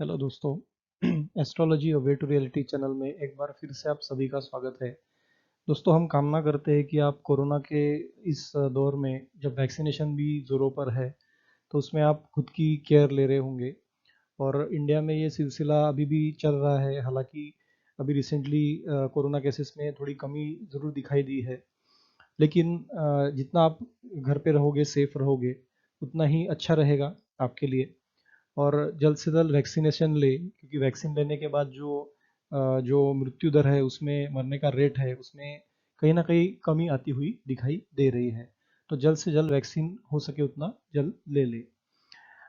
Hello दोस्तों। Astrology और way to reality channel में एक बार फिर से आप सभी का स्वागत है। दोस्तों, हम कामना करते हैं कि आप कोरोना के इस दौर में जब वैक्सीनेशन भी ज़ोरों पर है तो उसमें आप खुद की केयर ले रहे होंगे। और इंडिया में ये सिलसिला अभी भी चल रहा है। हालांकि अभी रिसेंटली कोरोना केसेस में थोड़ी कमी ज़रूर दिखाई दी है, लेकिन जितना आप घर पे रहोगे, सेफ रहोगे, उतना ही अच्छा रहेगा आपके लिए। और जल्द से जल्द वैक्सीनेशन ले, क्योंकि वैक्सीन लेने के बाद जो मृत्यु दर है, उसमें मरने का रेट है, उसमें कहीं ना कहीं कमी आती हुई दिखाई दे रही है। तो जल्द से जल्द वैक्सीन हो सके उतना जल्द ले ले।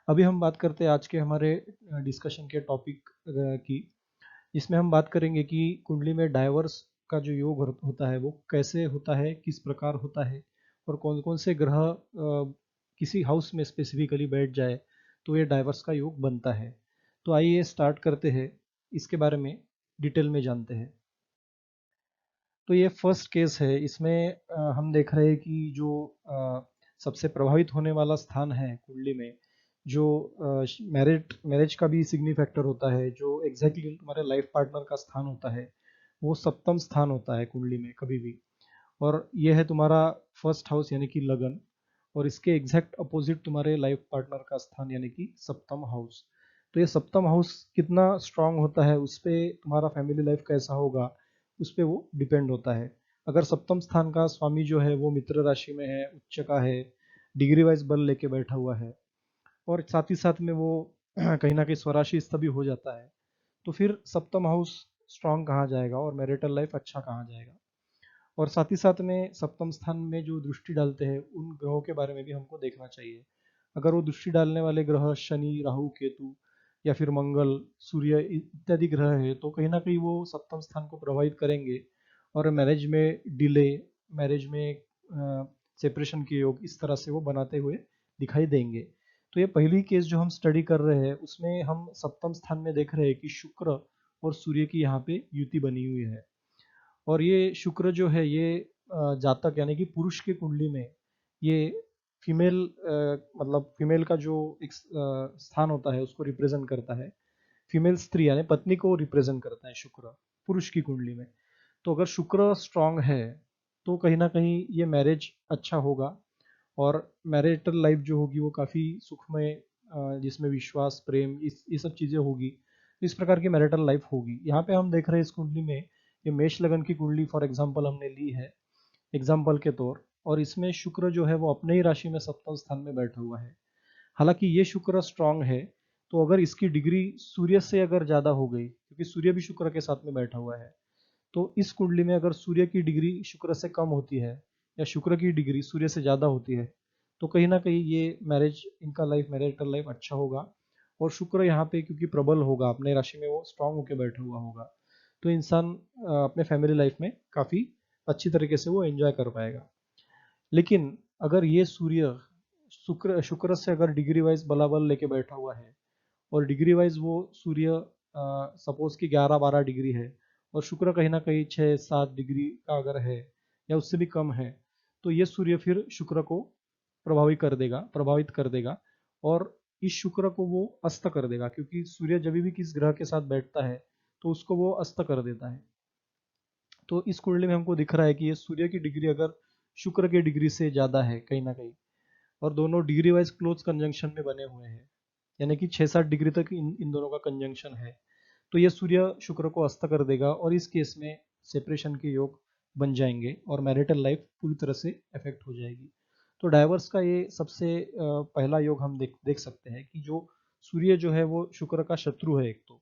अभी हम बात करते हैं आज के हमारे डिस्कशन के टॉपिक की। इसमें हम बात करेंगे कि कुंडली में डाइवर्स का जो योग होता है वो कैसे होता है, किस प्रकार होता है, और कौन कौन से ग्रह किसी हाउस में स्पेसिफिकली बैठ जाए तो ये डाइवर्स का योग बनता है। तो आइए स्टार्ट करते हैं, इसके बारे में डिटेल में जानते हैं। तो ये फर्स्ट केस है। इसमें हम देख रहे हैं कि जो सबसे प्रभावित होने वाला स्थान है कुंडली में, जो मैरिज का भी सिग्निफैक्टर होता है, जो एग्जैक्टली तुम्हारे लाइफ पार्टनर का स्थान होता है, वो सप्तम स्थान होता है कुंडली में कभी भी। और ये है तुम्हारा फर्स्ट हाउस यानी कि लगन, और इसके एग्जैक्ट अपोजिट तुम्हारे लाइफ पार्टनर का स्थान यानी कि सप्तम हाउस। तो ये सप्तम हाउस कितना स्ट्रांग होता है, उस पे तुम्हारा फैमिली लाइफ कैसा होगा, उस पे वो डिपेंड होता है। अगर सप्तम स्थान का स्वामी जो है वो मित्र राशि में है, उच्च का है, डिग्री वाइज बल लेके बैठा हुआ है, और साथ ही साथ में वो कहीं ना कहीं स्वराशि भी हो जाता है, तो फिर सप्तम हाउस स्ट्रांग कहाँ जाएगा और मैरिटल लाइफ अच्छा कहाँ जाएगा। और साथ ही साथ में सप्तम स्थान में जो दृष्टि डालते हैं उन ग्रहों के बारे में भी हमको देखना चाहिए। अगर वो दृष्टि डालने वाले ग्रह शनि, राहु, केतु या फिर मंगल, सूर्य इत्यादि ग्रह है, तो कहीं ना कहीं वो सप्तम स्थान को प्रभावित करेंगे और मैरिज में डिले, मैरिज में सेपरेशन के योग इस तरह से वो बनाते हुए दिखाई देंगे। तो ये पहली केस जो हम स्टडी कर रहे हैं उसमें हम सप्तम स्थान में देख रहे हैं कि शुक्र और सूर्य की यहाँ पे युति बनी हुई है। और ये शुक्र जो है ये जातक यानी कि पुरुष की कुंडली में ये फीमेल, मतलब फीमेल का जो एक स्थान होता है उसको रिप्रेजेंट करता है। फीमेल स्त्री यानी पत्नी को रिप्रेजेंट करता है शुक्र पुरुष की कुंडली में। तो अगर शुक्र स्ट्रांग है तो कहीं ना कहीं ये मैरिज अच्छा होगा, और मैरिटल लाइफ जो होगी वो काफ़ी सुखमय, जिसमें विश्वास, प्रेम, इस ये सब चीज़ें होगी। इस प्रकार की मैरिटल लाइफ होगी। यहाँ पे हम देख रहे हैं इस कुंडली में, ये मेष लगन की कुंडली फॉर एग्जांपल हमने ली है एग्जाम्पल के तौर, और इसमें शुक्र जो है वो अपने ही राशि में सप्तम स्थान में बैठा हुआ है। हालांकि ये शुक्र स्ट्रांग है, तो अगर इसकी डिग्री सूर्य से अगर ज़्यादा हो गई, क्योंकि सूर्य भी शुक्र के साथ में बैठा हुआ है, तो इस कुंडली में अगर सूर्य की डिग्री शुक्र से कम होती है या शुक्र की डिग्री सूर्य से ज़्यादा होती है, तो कहीं ना कहीं ये मैरिज, इनका लाइफ, मैरिटल लाइफ अच्छा होगा। और शुक्र यहाँ पे क्योंकि प्रबल होगा, अपने राशि में वो स्ट्रांग होकर बैठा हुआ होगा, तो इंसान अपने फैमिली लाइफ में काफ़ी अच्छी तरीके से वो एंजॉय कर पाएगा। लेकिन अगर ये सूर्य शुक्र शुक्र से अगर डिग्री वाइज बलाबल लेके बैठा हुआ है, और डिग्री वाइज वो सूर्य सपोज कि 11-12 डिग्री है, और शुक्र कहीं ना कहीं 6-7 डिग्री का अगर है या उससे भी कम है, तो ये सूर्य फिर शुक्र को प्रभावित कर देगा। और इस शुक्र को वो अस्त कर देगा, क्योंकि सूर्य जब भी किस ग्रह के साथ बैठता है तो उसको वो अस्त कर देता है। तो इस कुंडली में हमको दिख रहा है कि ये सूर्य की डिग्री अगर शुक्र की डिग्री से ज़्यादा है कहीं ना कहीं, और दोनों डिग्री वाइज क्लोज कंजंक्शन में बने हुए हैं, यानी कि 6-7 डिग्री तक इन दोनों का कंजंक्शन है, तो ये सूर्य शुक्र को अस्त कर देगा, और इस केस में सेपरेशन के योग बन जाएंगे और मैरिटल लाइफ पूरी तरह से इफेक्ट हो जाएगी। तो डाइवर्स का ये सबसे पहला योग हम देख सकते हैं कि जो सूर्य जो है वो शुक्र का शत्रु है एक तो,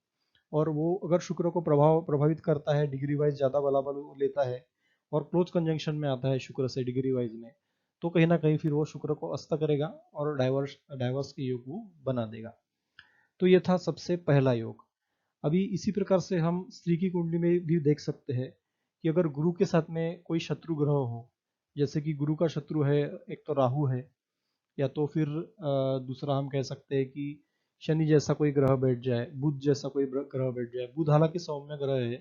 और वो अगर शुक्र को प्रभावित करता है, डिग्री वाइज ज़्यादा बलाबल लेता है और क्लोज कंजंक्शन में आता है शुक्र से डिग्री वाइज में, तो कहीं ना कहीं फिर वो शुक्र को अस्त करेगा और डाइवर्स डाइवर्स के योग वो बना देगा। तो ये था सबसे पहला योग। अभी इसी प्रकार से हम स्त्री की कुंडली में भी देख सकते हैं कि अगर गुरु के साथ में कोई शत्रु ग्रह हो, जैसे कि गुरु का शत्रु है, एक तो राहु है, या तो फिर दूसरा हम कह सकते हैं कि शनि जैसा कोई ग्रह बैठ जाए, बुध जैसा कोई ग्रह बैठ जाए। बुध हालांकि सौम्य ग्रह है,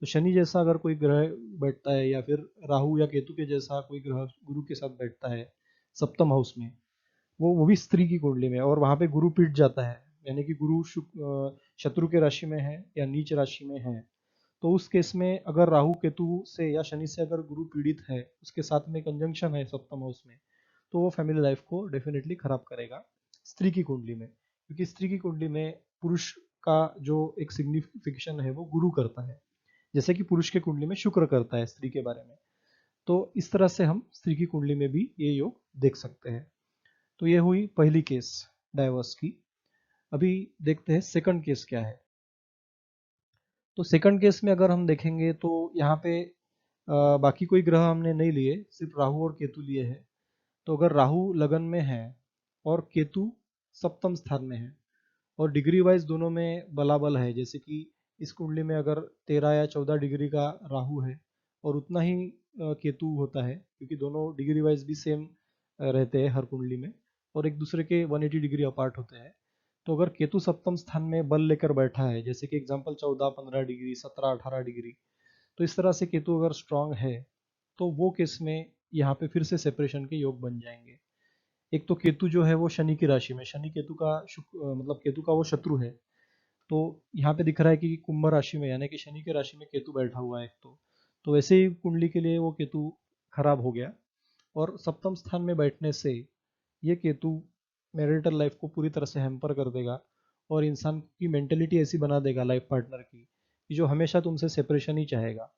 तो शनि जैसा अगर कोई ग्रह बैठता है, या फिर राहु या केतु के जैसा कोई ग्रह गुरु के साथ बैठता है सप्तम हाउस में, वो भी स्त्री की कुंडली में, और वहां पे गुरु पीट जाता है, यानी कि गुरु शत्रु के राशि में है या नीच राशि में है, तो उस केस में अगर राहु केतु से या शनि से अगर गुरु पीड़ित है, उसके साथ में कंजंक्शन है सप्तम हाउस में, तो वो फैमिली लाइफ को डेफिनेटली खराब करेगा स्त्री की कुंडली में, क्योंकि स्त्री की कुंडली में पुरुष का जो एक सिग्निफिकेशन है वो गुरु करता है, जैसे कि पुरुष के कुंडली में शुक्र करता है स्त्री के बारे में। तो इस तरह से हम स्त्री की कुंडली में भी ये योग देख सकते हैं। तो ये हुई पहली केस डाइवर्स की। अभी देखते हैं सेकंड केस क्या है। तो सेकंड केस में अगर हम देखेंगे तो यहाँ पे बाकी कोई ग्रह हमने नहीं लिए, सिर्फ राहु और केतु लिए हैं। तो अगर राहु लगन में है और केतु सप्तम स्थान में है और डिग्री वाइज दोनों में बलाबल है, जैसे कि इस कुंडली में अगर 13 या 14 डिग्री का राहु है और उतना ही केतु होता है, क्योंकि दोनों डिग्री वाइज भी सेम रहते हैं हर कुंडली में और एक दूसरे के 180 डिग्री अपार्ट होते हैं। तो अगर केतु सप्तम स्थान में बल लेकर बैठा है, जैसे कि एग्जाम्पल 14-15 डिग्री, 17-18 डिग्री, तो इस तरह से केतु अगर स्ट्रांग है तो वो केस में यहाँ पे फिर से सेपरेशन के योग बन जाएंगे। एक तो केतु जो है वो शनि की राशि में, शनि केतु का मतलब केतु का वो शत्रु है। तो यहाँ पे दिख रहा है कि कुंभ राशि में, यानी कि शनि की राशि में केतु बैठा हुआ है एक तो वैसे ही कुंडली के लिए वो केतु खराब हो गया। और सप्तम स्थान में बैठने से ये केतु मैरिटल लाइफ को पूरी तरह से हैम्पर कर देगा और इंसान की मेंटेलिटी ऐसी बना देगा लाइफ पार्टनर की कि जो हमेशा तुमसे सेपरेशन ही चाहेगा।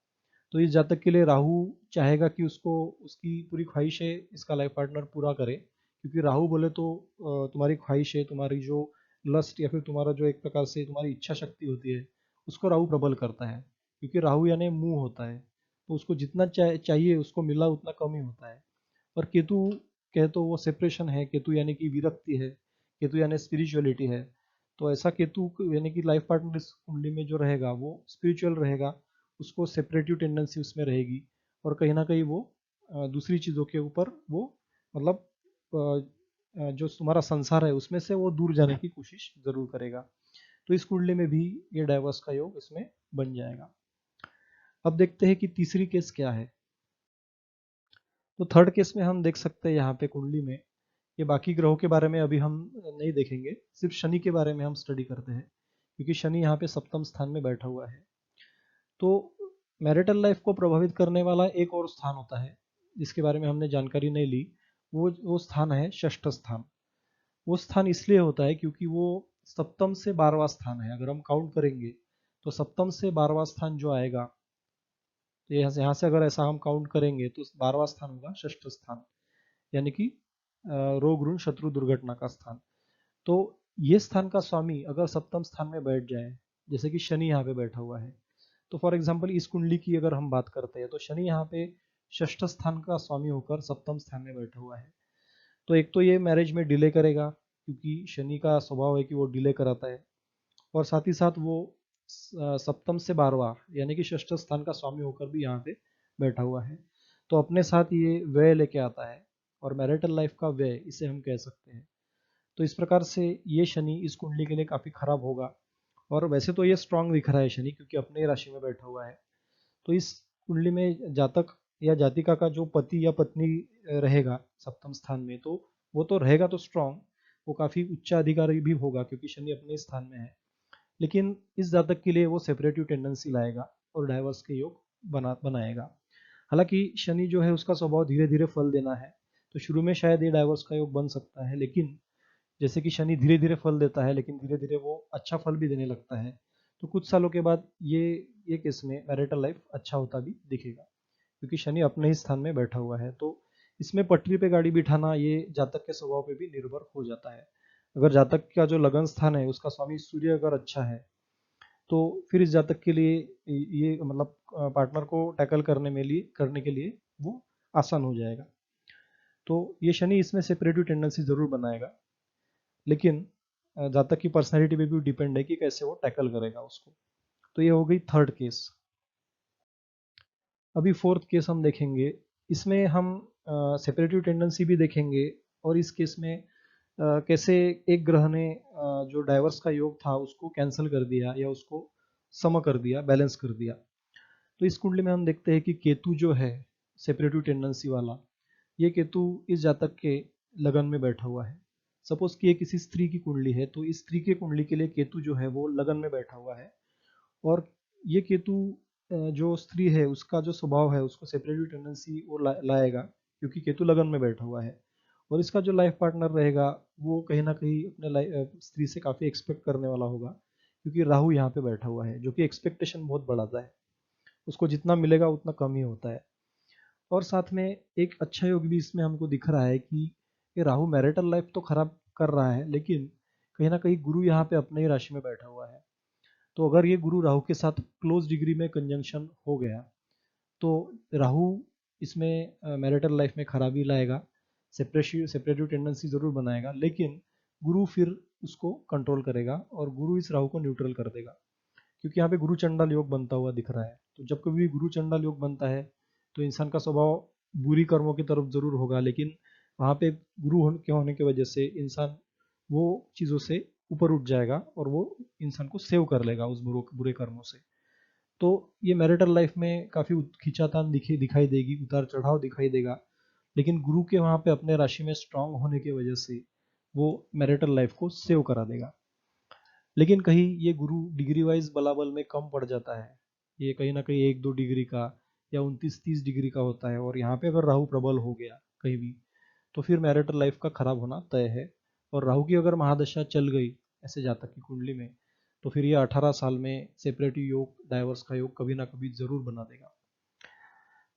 तो इस जातक के लिए राहु चाहेगा कि उसको उसकी पूरी ख्वाहिशें इसका लाइफ पार्टनर पूरा करे, क्योंकि राहु बोले तो तुम्हारी ख्वाहिशें, तुम्हारी जो लस्ट या फिर तुम्हारा जो एक प्रकार से तुम्हारी इच्छा शक्ति होती है, उसको राहु प्रबल करता है, क्योंकि राहु यानी मुंह होता है, तो उसको जितना चाहिए उसको मिला उतना कम ही होता है। और केतु कहे तो वो सेपरेशन है, केतु यानी कि विरक्ति है, केतु यानी स्पिरिचुअलिटी है। तो ऐसा केतु यानी कि लाइफ पार्टनर इस कुंडली में जो रहेगा वो स्पिरिचुअल रहेगा, उसको सेपरेटिव टेंडेंसी उसमें रहेगी और कहीं ना कहीं वो दूसरी चीज़ों के ऊपर वो मतलब जो तुम्हारा संसार है उसमें से वो दूर जाने की कोशिश जरूर करेगा। तो इस कुंडली में भी ये डाइवर्स का योग इसमें बन जाएगा। अब देखते हैं कि तीसरी केस क्या है। तो थर्ड केस में हम देख सकते हैं यहाँ पे कुंडली में, ये बाकी ग्रहों के बारे में अभी हम नहीं देखेंगे, सिर्फ शनि के बारे में हम स्टडी करते हैं, क्योंकि शनि यहाँ पे सप्तम स्थान में बैठा हुआ है। तो मैरिटल लाइफ को प्रभावित करने वाला एक और स्थान होता है जिसके बारे में हमने जानकारी नहीं ली, वो स्थान है षष्ठ स्थान। वो स्थान इसलिए होता है क्योंकि वो सप्तम से 12वां स्थान है। अगर हम काउंट करेंगे तो सप्तम से 12वां स्थान जो आएगा, तो यहाँ से अगर ऐसा हम काउंट करेंगे तो 12वां स्थान होगा षष्ठ स्थान, यानी कि रोग ऋण शत्रु दुर्घटना का स्थान। तो ये स्थान का स्वामी अगर सप्तम स्थान में बैठ जाए, जैसे कि शनि यहाँ पे बैठा हुआ है, तो फॉर एग्जाम्पल इस कुंडली की अगर हम बात करते हैं तो शनि यहाँ पे षष्ठ स्थान का स्वामी होकर सप्तम स्थान में बैठा हुआ है। तो एक तो ये मैरिज में डिले करेगा, क्योंकि शनि का स्वभाव है कि वो डिले कराता है, और साथ ही साथ वो सप्तम से 12वां यानी कि षष्ठ स्थान का स्वामी होकर भी यहाँ पे बैठा हुआ है। तो अपने साथ ये व्यय लेके आता है, और मैरिटल लाइफ का व्यय इसे हम कह सकते हैं। तो इस प्रकार से ये शनि इस कुंडली के लिए काफी खराब होगा। और वैसे तो ये स्ट्रांग दिख रहा है शनि, क्योंकि अपने राशि में बैठा हुआ है। तो इस कुंडली में जातक या जातिका का जो पति या पत्नी रहेगा सप्तम स्थान में, तो वो तो रहेगा तो स्ट्रांग, वो काफी उच्च अधिकारी भी होगा क्योंकि शनि अपने स्थान में है। लेकिन इस जातक के लिए वो सेपरेटिव टेंडेंसी लाएगा और डाइवर्स के योग बनाएगा। हालांकि शनि जो है उसका स्वभाव धीरे धीरे फल देना है, तो शुरू में शायद ये डाइवर्स का योग बन सकता है, लेकिन जैसे कि शनि धीरे धीरे फल देता है लेकिन धीरे धीरे वो अच्छा फल भी देने लगता है, तो कुछ सालों के बाद ये केस में मैरिटल लाइफ अच्छा होता भी दिखेगा, क्योंकि शनि अपने ही स्थान में बैठा हुआ है। तो इसमें पटरी पे गाड़ी बिठाना ये जातक के स्वभाव पे भी निर्भर हो जाता है। अगर जातक का जो लगन स्थान है उसका स्वामी सूर्य अगर अच्छा है, तो फिर इस जातक के लिए ये मतलब पार्टनर को टैकल करने के लिए वो आसान हो जाएगा। तो ये शनि इसमें सेपरेटिव टेंडेंसी जरूर बनाएगा, लेकिन जातक की पर्सनैलिटी पे भी डिपेंड है कि कैसे वो टैकल करेगा उसको। तो ये हो गई थर्ड केस। अभी फोर्थ केस हम देखेंगे, इसमें हम सेपरेटिव टेंडेंसी भी देखेंगे, और इस केस में कैसे एक ग्रह ने जो डाइवर्स का योग था उसको कैंसिल कर दिया या उसको सम कर दिया, बैलेंस कर दिया। तो इस कुंडली में हम देखते हैं कि केतु जो है सेपरेटिव टेंडेंसी वाला, ये केतु इस जातक के लगन में बैठा हुआ है सपोज कि ये किसी स्त्री की कुंडली है, तो इस स्त्री की कुंडली के लिए केतु जो है वो लगन में बैठा हुआ है, और ये केतु जो स्त्री है उसका जो स्वभाव है उसको सेपरेटिव टेंडेंसी वो लाएगा, क्योंकि केतु लगन में बैठा हुआ है। और इसका जो लाइफ पार्टनर रहेगा वो कहीं ना कहीं अपने स्त्री से काफ़ी एक्सपेक्ट करने वाला होगा, क्योंकि राहु यहाँ पे बैठा हुआ है जो कि एक्सपेक्टेशन बहुत बढ़ाता है, उसको जितना मिलेगा उतना कम ही होता है। और साथ में एक अच्छा योग भी इसमें हमको दिख रहा है कि ये राहु मैरिटल लाइफ तो खराब कर रहा है, लेकिन कहीं ना कहीं गुरु यहाँ पे अपने ही राशि में बैठा हुआ है। तो अगर ये गुरु राहु के साथ क्लोज डिग्री में कंजंक्शन हो गया तो राहु इसमें मैरिटल लाइफ में खराबी लाएगा, सेपरेटिव टेंडेंसी जरूर बनाएगा, लेकिन गुरु फिर उसको कंट्रोल करेगा और गुरु इस राहु को न्यूट्रल कर देगा, क्योंकि यहाँ पे गुरु चंडाल योग बनता हुआ दिख रहा है। तो जब कभी भी गुरु चंडाल योग बनता है तो इंसान का स्वभाव बुरी कर्मों की तरफ जरूर होगा, लेकिन वहाँ पे गुरु के होने की वजह से इंसान वो चीज़ों से ऊपर उठ जाएगा और वो इंसान को सेव कर लेगा उस बुरे कर्मों से। तो ये मैरिटल लाइफ में काफ़ी खींचातान दिखाई देगी, उतार चढ़ाव दिखाई देगा, लेकिन गुरु के वहाँ पे अपने राशि में स्ट्रांग होने की वजह से वो मैरिटल लाइफ को सेव करा देगा। लेकिन कहीं ये गुरु डिग्री वाइज बलाबल में कम पड़ जाता है, ये कहीं ना कहीं 1-2 डिग्री का या 29-30 डिग्री का होता है, और यहाँ पे अगर राहु प्रबल हो गया कहीं भी तो फिर मैरिटल लाइफ का खराब होना तय है। और राहु की अगर महादशा चल गई ऐसे जातक की कुंडली में तो फिर ये 18 साल में सेपरेटिव योग, डाइवर्स का योग कभी ना कभी जरूर बना देगा।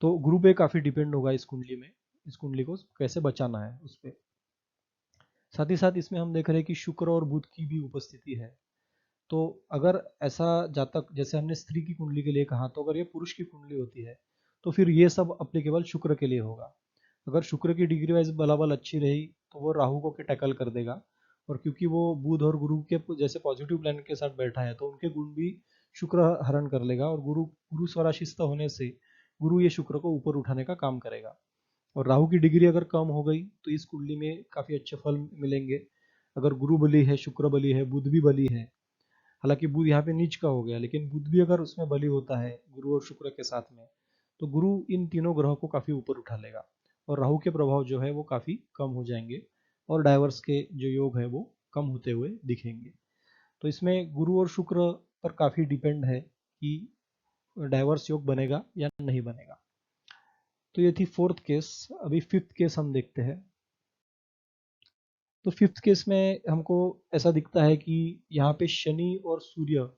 तो गुरु पे काफी डिपेंड होगा इस कुंडली में, इस कुंडली को कैसे बचाना है उस पर। साथ ही साथ इसमें हम देख रहे हैं कि शुक्र और बुध की भी उपस्थिति है। तो अगर ऐसा जातक, जैसे हमने स्त्री की कुंडली के लिए कहा, तो अगर ये पुरुष की कुंडली होती है तो फिर ये सब अप्लीकेबल शुक्र के लिए होगा। अगर शुक्र की डिग्री वाइज बलाबल अच्छी रही तो वो राहु को के टैकल कर देगा, और क्योंकि वो बुध और गुरु के जैसे पॉजिटिव प्लैनेट के साथ बैठा है तो उनके गुण भी शुक्र हरण कर लेगा, और गुरु गुरु स्वराशिस्त होने से गुरु ये शुक्र को ऊपर उठाने का काम करेगा। और राहु की डिग्री अगर कम हो गई तो इस कुंडली में काफी अच्छे फल मिलेंगे। अगर गुरु बली है, शुक्र बली है, बुध भी बली है, हालांकि बुध यहाँ पे नीच का हो गया, लेकिन बुध भी अगर उसमें बली होता है गुरु और शुक्र के साथ में, तो गुरु इन तीनों ग्रहों को काफी ऊपर उठा लेगा, और राहु के प्रभाव जो है वो काफी कम हो जाएंगे, और डाइवर्स के जो योग है वो कम होते हुए दिखेंगे। तो इसमें गुरु और शुक्र पर काफी डिपेंड है कि डाइवर्स योग बनेगा या नहीं बनेगा। तो ये थी फोर्थ केस। अभी फिफ्थ केस हम देखते हैं। तो फिफ्थ केस में हमको ऐसा दिखता है कि यहाँ पे शनि और सूर्य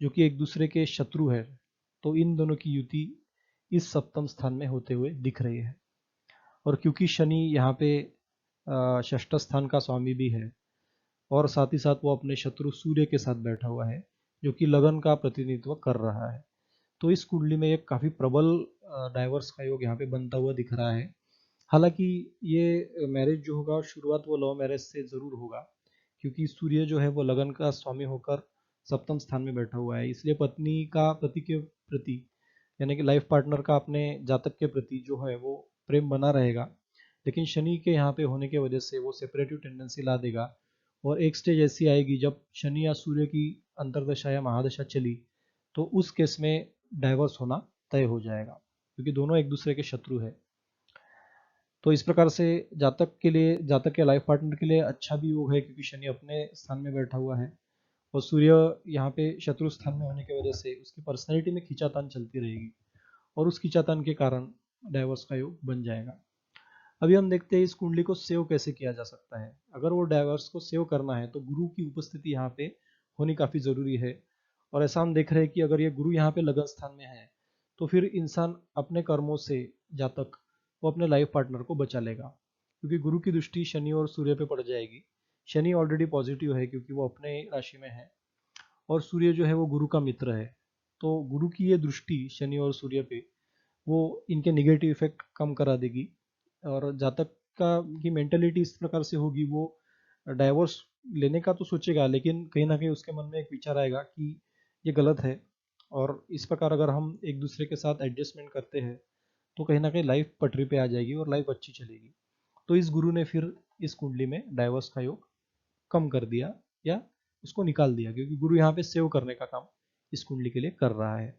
जो कि एक दूसरे के शत्रु है, तो इन दोनों की युति इस सप्तम स्थान में होते हुए दिख रही है। और क्योंकि शनि यहाँ पे षष्ठ स्थान का स्वामी भी है, और साथ ही साथ वो अपने शत्रु सूर्य के साथ बैठा हुआ है जो कि लगन का प्रतिनिधित्व कर रहा है, तो इस कुंडली में एक काफी प्रबल डाइवर्स का योग यहाँ पे बनता हुआ दिख रहा है। हालांकि ये मैरिज जो होगा शुरुआत वो लव मैरिज से जरूर होगा, क्योंकि सूर्य जो है वो लगन का स्वामी होकर सप्तम स्थान में बैठा हुआ है, इसलिए पत्नी का पति के प्रति, यानी कि लाइफ पार्टनर का अपने जातक के प्रति जो है वो प्रेम बना रहेगा। लेकिन शनि के यहाँ पे होने की वजह से वो सेपरेटिव टेंडेंसी ला देगा, और एक स्टेज ऐसी आएगी जब शनि या सूर्य की अंतरदशा या महादशा चली तो उस केस में डाइवर्स होना तय हो जाएगा, क्योंकि दोनों एक दूसरे के शत्रु है। तो इस प्रकार से जातक के लिए, जातक के लाइफ पार्टनर के लिए अच्छा भी योग है, क्योंकि शनि अपने स्थान में बैठा हुआ है, और सूर्य यहाँ पे शत्रु स्थान में होने की वजह से उसकी पर्सनैलिटी में खींचातान चलती रहेगी, और उस खींचातान के कारण डाइवर्स का योग बन जाएगा। अभी हम देखते हैं इस कुंडली को सेव कैसे किया जा सकता है। अगर वो डाइवर्स को सेव करना है तो गुरु की उपस्थिति यहाँ पे होनी काफी जरूरी है। और ऐसा हम देख रहे हैं कि अगर ये गुरु यहाँ पे लगन स्थान में है तो फिर इंसान अपने कर्मों से, जातक, वो अपने लाइफ पार्टनर को बचा लेगा, क्योंकि गुरु की दृष्टि शनि और सूर्य पे पड़ जाएगी। शनि ऑलरेडी पॉजिटिव है क्योंकि वो अपने राशि में है, और सूर्य जो है वो गुरु का मित्र है। तो गुरु की ये दृष्टि शनि और सूर्य पे वो इनके निगेटिव इफेक्ट कम करा देगी, और जातक का की मेंटेलिटी इस प्रकार से होगी, वो डाइवोर्स लेने का तो सोचेगा, लेकिन कहीं ना कहीं उसके मन में एक विचार आएगा कि ये गलत है, और इस प्रकार अगर हम एक दूसरे के साथ एडजस्टमेंट करते हैं तो कहीं ना कहीं लाइफ पटरी पे आ जाएगी और लाइफ अच्छी चलेगी। तो इस गुरु ने फिर इस कुंडली में डाइवोर्स का योग कम कर दिया या उसको निकाल दिया, क्योंकि गुरु यहाँ पे सेव करने का काम इस कुंडली के लिए कर रहा है।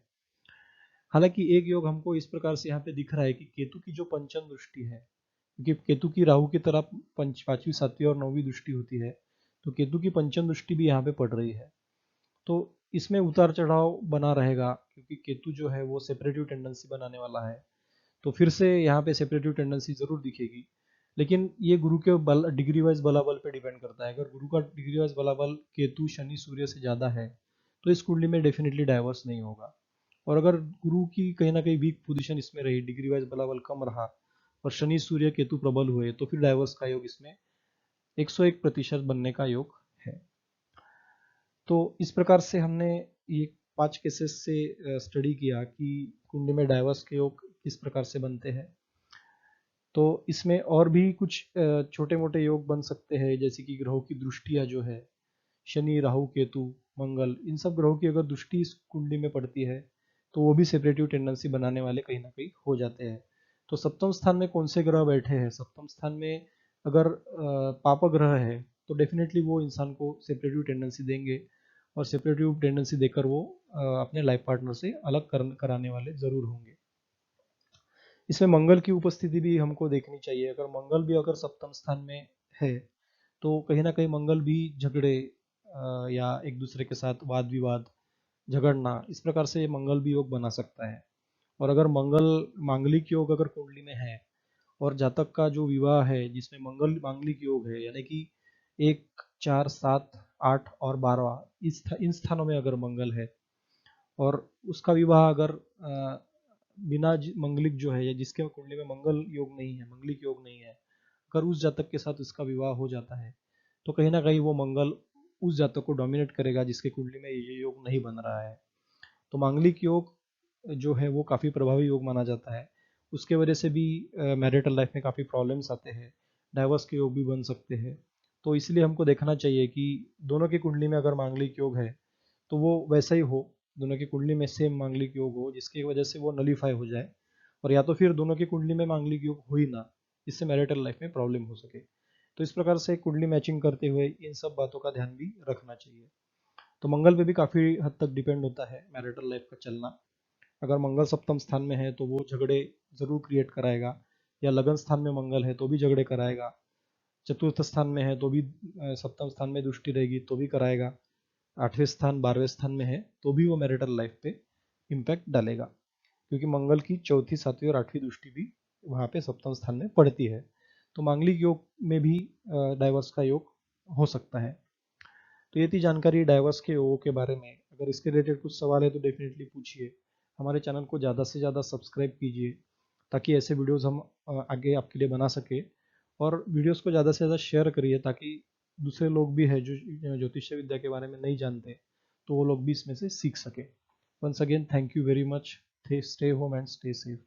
हालांकि एक योग हमको इस प्रकार से यहाँ पे दिख रहा है कि केतु की जो पंचम दृष्टि है क्योंकि केतु की राहु की तरफ पांचवी सातवीं और नौवीं दृष्टि होती है, तो केतु की पंचम दृष्टि भी यहाँ पे पड़ रही है। तो इसमें उतार चढ़ाव बना रहेगा, क्योंकि केतु जो है वो सेपरेटिव टेंडेंसी बनाने वाला है, तो फिर से यहाँ पे सेपरेटिव टेंडेंसी जरूर दिखेगी। लेकिन ये गुरु के बल डिग्री वाइज बलाबल पे डिपेंड करता है। अगर गुरु का डिग्री वाइज बलाबल केतु शनि सूर्य से ज़्यादा है तो इस कुंडली में डेफिनेटली डाइवर्स नहीं होगा। और अगर गुरु की कहीं ना कहीं वीक पोजीशन इसमें रही, डिग्री वाइज बलाबल कम रहा और शनि सूर्य केतु प्रबल हुए, तो फिर डाइवर्स का योग इसमें 101% बनने का योग है। तो इस प्रकार से हमने ये 5 केसेस से स्टडी किया कि कुंडली में डाइवर्स के योग किस प्रकार से बनते हैं। तो इसमें और भी कुछ छोटे मोटे योग बन सकते हैं, जैसे कि ग्रहों की दृष्टियां जो है, शनि राहु केतु मंगल, इन सब ग्रहों की अगर दृष्टि इस कुंडली में पड़ती है तो वो भी सेपरेटिव टेंडेंसी बनाने वाले कहीं ना कहीं हो जाते हैं। तो सप्तम स्थान में कौन से ग्रह बैठे हैं, सप्तम स्थान में अगर पाप ग्रह है तो डेफिनेटली वो इंसान को सेपरेटिव टेंडेंसी देंगे, और सेपरेटिव टेंडेंसी देकर वो अपने लाइफ पार्टनर से अलग कराने वाले जरूर होंगे। इसमें मंगल की उपस्थिति भी हमको देखनी चाहिए। अगर मंगल भी अगर सप्तम स्थान में है तो कहीं ना कहीं मंगल भी झगड़े या एक दूसरे के साथ वाद विवाद, झगड़ना, इस प्रकार से मंगल भी योग बना सकता है। और अगर मंगल मांगलिक योग अगर कुंडली में है और जातक का जो विवाह है जिसमें मंगल मांगलिक योग है, यानी कि 1, 4, 7, 8 और 12 इन स्थानों में अगर मंगल है और उसका विवाह अगर बिना मंगलिक जो है या जिसके कुंडली में मंगल योग नहीं है, मंगलिक योग नहीं है, अगर उस जातक के साथ उसका विवाह हो जाता है तो कहीं ना कहीं वो मंगल उस जातक को डोमिनेट करेगा जिसके कुंडली में ये योग नहीं बन रहा है। तो मांगलिक योग जो है वो काफ़ी प्रभावी योग माना जाता है। उसके वजह से भी मैरिटल लाइफ में काफ़ी प्रॉब्लम्स आते हैं, डाइवर्स के योग भी बन सकते हैं। तो इसलिए हमको देखना चाहिए कि दोनों की कुंडली में अगर मांगलिक योग है तो वो वैसा ही हो, दोनों की कुंडली में सेम मांगलिक योग हो जिसकी वजह से वो नलीफाई हो जाए, और या तो फिर दोनों की कुंडली में मांगलिक योग हो ही ना, इससे मैरिटल लाइफ में प्रॉब्लम हो सके। तो इस प्रकार से कुंडली मैचिंग करते हुए इन सब बातों का ध्यान भी रखना चाहिए। तो मंगल पे भी काफ़ी हद तक डिपेंड होता है मैरिटल लाइफ का चलना। अगर मंगल सप्तम स्थान में है तो वो झगड़े जरूर क्रिएट कराएगा, या लगन स्थान में मंगल है तो भी झगड़े कराएगा, चतुर्थ स्थान में है तो भी सप्तम स्थान में दृष्टि रहेगी तो भी कराएगा, 8वें स्थान 12वें स्थान में है तो भी वो मैरिटल लाइफ पे इम्पैक्ट डालेगा, क्योंकि मंगल की चौथी 7वीं और 8वीं दृष्टि भी वहाँ पे सप्तम स्थान में पड़ती है। तो मांगलिक योग में भी डाइवर्स का योग हो सकता है। तो ये थी जानकारी डाइवर्स के योगों के बारे में। अगर इसके रिलेटेड कुछ सवाल है तो डेफिनेटली पूछिए। हमारे चैनल को ज़्यादा से ज़्यादा सब्सक्राइब कीजिए ताकि ऐसे वीडियोस हम आगे आपके लिए बना सके, और वीडियोस को ज़्यादा से ज़्यादा शेयर करिए ताकि दूसरे लोग भी है जो ज्योतिष विद्या के बारे में नहीं जानते, तो वो लोग भी इसमें से सीख सके। Once again thank you very much. Stay home and stay safe.